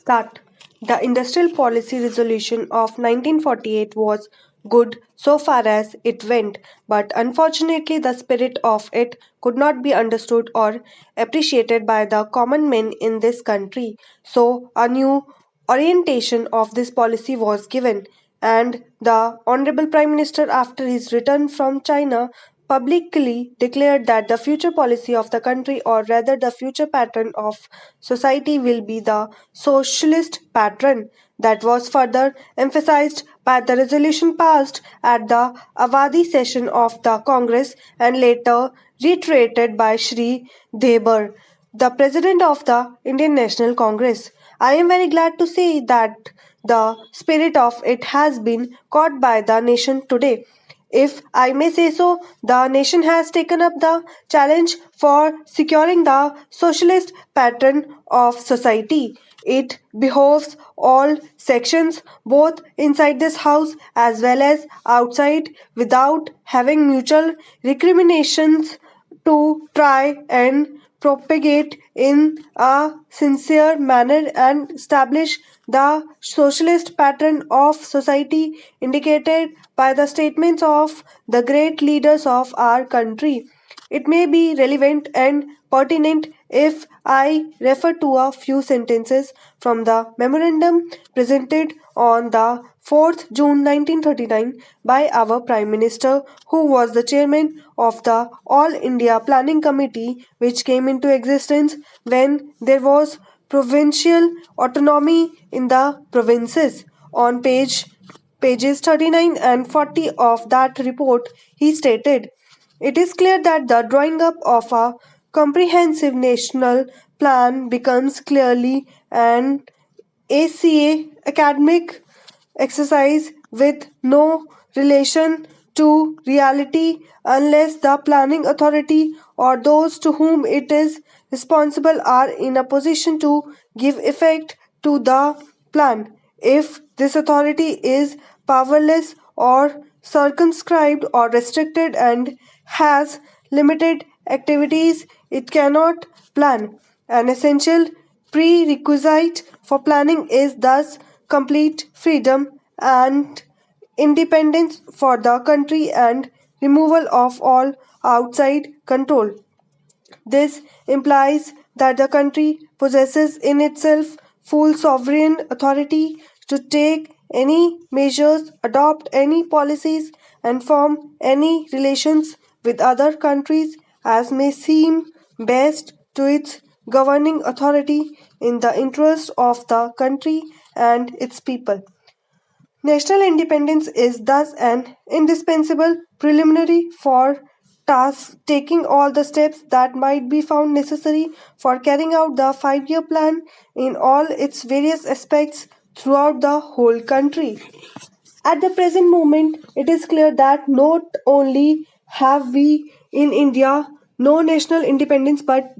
Start. The Industrial Policy Resolution of 1948 was good so far as it went, but unfortunately, the spirit of it could not be understood or appreciated by the common men in this country. So, a new orientation of this policy was given, and the Honorable Prime Minister, after his return from China, publicly declared that the future policy of the country, or rather the future pattern of society, will be the socialist pattern. That was further emphasized by the resolution passed at the Avadi session of the Congress and later reiterated by Shri Debar, the president of the Indian National Congress. I am very glad to say that the spirit of it has been caught by the nation today. If I may say so, the nation has taken up the challenge for securing the socialist pattern of society. It behoves all sections, both inside this house as well as outside, without having mutual recriminations, to try and propagate in a sincere manner and establish the socialist pattern of society indicated by the statements of the great leaders of our country. It may be relevant and pertinent if I refer to a few sentences from the memorandum presented on the 4th June 1939 by our Prime Minister, who was the chairman of the All India Planning Committee, which came into existence when there was provincial autonomy in the provinces. On pages 39 and 40 of that report, he stated, "It is clear that the drawing up of a comprehensive national plan becomes clearly an ACA academic exercise with no relation to reality unless the planning authority or those to whom it is responsible are in a position to give effect to the plan. If this authority is powerless or circumscribed or restricted and has limited activities, it cannot plan. An essential prerequisite for planning is thus complete freedom and independence for the country and removal of all outside control. This implies that the country possesses in itself full sovereign authority to take any measures, adopt any policies, and form any relations with other countries as may seem best to its governing authority in the interest of the country and its people. National independence is thus an indispensable preliminary for taking all the steps that might be found necessary for carrying out the 5 year plan in all its various aspects throughout the whole country. At the present moment, it is clear that not only have we in India no national independence, but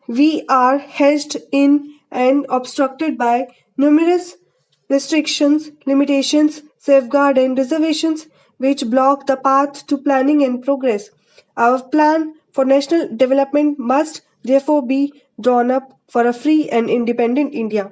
we are hedged in and obstructed by numerous restrictions, limitations, safeguards, and reservations which block the path to planning and progress. Our plan for national development must therefore be drawn up for a free and independent India.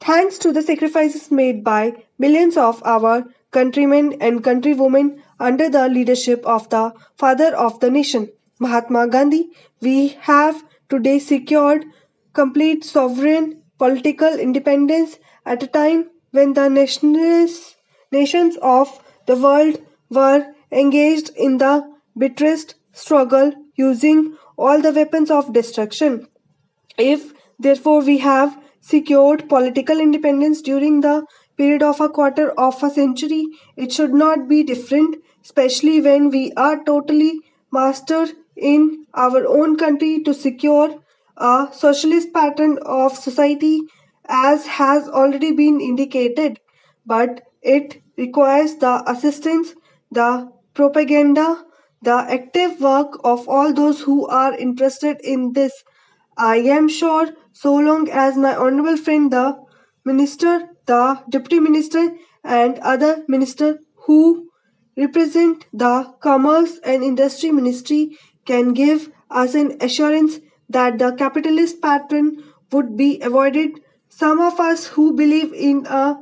Thanks to the sacrifices made by millions of our countrymen and countrywomen under the leadership of the father of the nation, Mahatma Gandhi, we have today secured complete sovereign political independence at a time when the nations of the world were engaged in the bitterest struggle using all the weapons of destruction. If, therefore, we have secured political independence during the period of a quarter of a century, it should not be different, especially when we are totally master in our own country to secure a socialist pattern of society as has already been indicated. But it requires the assistance, the propaganda, the active work of all those who are interested in this. I am sure so long as my honorable friend the minister, the deputy minister, and other minister who represent the commerce and industry ministry can give us an assurance that the capitalist pattern would be avoided Some of us who believe in a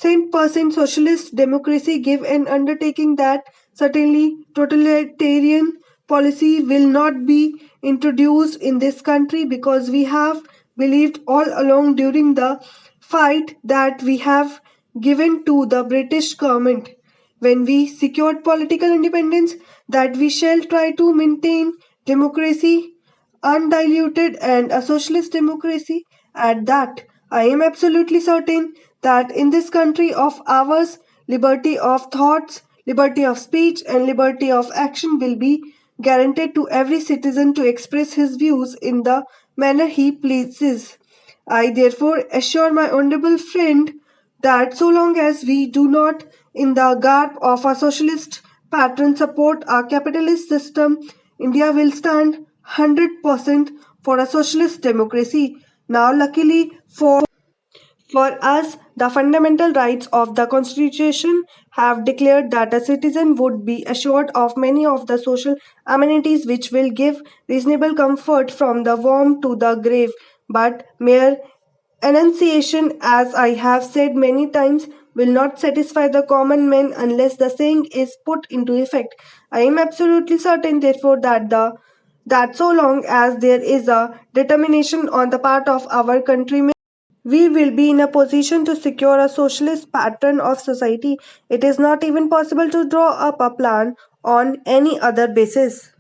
100% socialist democracy give an undertaking that certainly totalitarian policy will not be introduced in this country, because we have believed all along during the fight that we have given to the British government when we secured political independence, that we shall try to maintain democracy undiluted and a socialist democracy at that. I am absolutely certain that in this country of ours, liberty of thoughts, liberty of speech, and liberty of action will be guaranteed to every citizen to express his views in the manner he pleases. I therefore assure my honorable friend that so long as we do not, in the garb of a socialist patron, support a capitalist system, India will stand 100% for a socialist democracy. Now, luckily for us, the fundamental rights of the Constitution have declared that a citizen would be assured of many of the social amenities which will give reasonable comfort from the womb to the grave. But mere enunciation, as I have said many times, will not satisfy the common man unless the saying is put into effect. I am absolutely certain, therefore, that so long as there is a determination on the part of our countrymen, we will be in a position to secure a socialist pattern of society. It is not even possible to draw up a plan on any other basis.